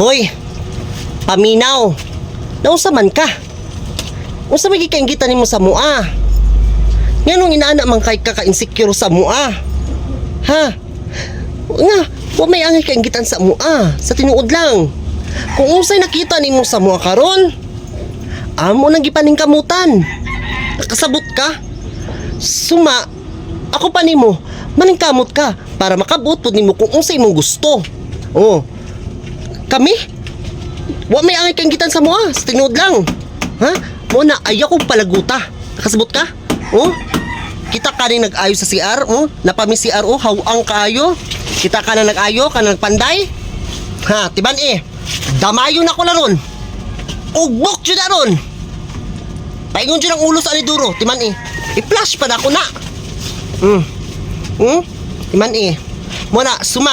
Hoy, paminaw. Nausa man ka. Unsa may gikainggitan nimo sa mua? Nganong inaana man kay ka insecure sa mua? Ha? Nga, wa may angay kainggitan sa mua, sa tinuod lang. Kung unsay nakita nimo sa mua karon, amo nang gipaningkamutan. Nakasabot ka? Suma, ako pa nimo, maningkamot ka para makabot pud nimo kung unsay imong gusto. Oh. Kami? Wa may angay kainggitan sa mua, sa tinuod lang. Ha? Mo na ayaw kong palaguta. Nakasabot ka? Oh? Kita ka rin nag-ayo sa CR, oh? Napami CR, oh? Hawang kaayo. Kita ka na nag-ayo, ka na nagpanday. Ha, tiban damayo na ko na ron. Ugbok dyan na ron. Paingon dyan ang ulo sa aniduro, timan I-flash pa na ako na. Timan Muna, suma,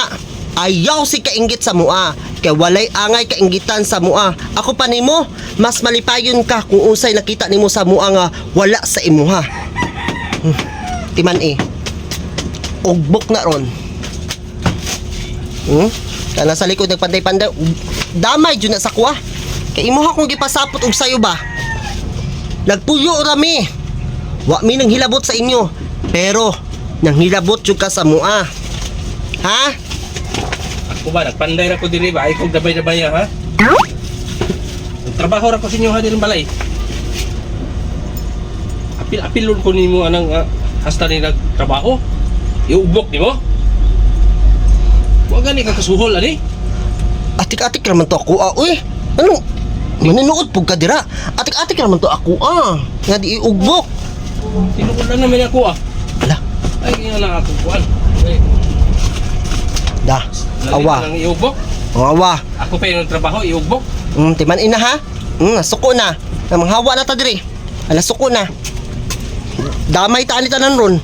ayaw si kainggit sa mua. Kaya walay angay kainggitan sa mua. Ako pa nimo, mas malipayon ka kung usay nakita nimo sa mua nga wala sa imuha. Timan ugbok na ron. Kana sa likod nagpanday-panday, damay dyan na sa kuha. Kaya imuha kong gipasapot og sayo ba. Nagpuyo rami. Wa mi nang hilabot sa inyo. Pero nang hilabot jud ka sa mua. Ha? Ako ba, nagpanday ra ko diri ba? Ay kong dabay-dabay ha? Trabaho ra ko sa inyo ha diri balay. Apil-apilon ko nimo anang hasta ni nagtrabaho. Iubok nimo. Wa gani ka kasuhol ani. Atik-atik naman to ako uy. Ano? Maninuod pug ka dira. Atik-atik naman to ako nga di iugbok. Tinuod lang naman ako Ala. Ay nga na ako kuan. Da. Awa. Nang iubok. Awa. Ako pa yung trabaho iubok. Timan ina ha. Suko na. Namanghawa na ta diri. Ala suko na. Damay ta ani tanan ron.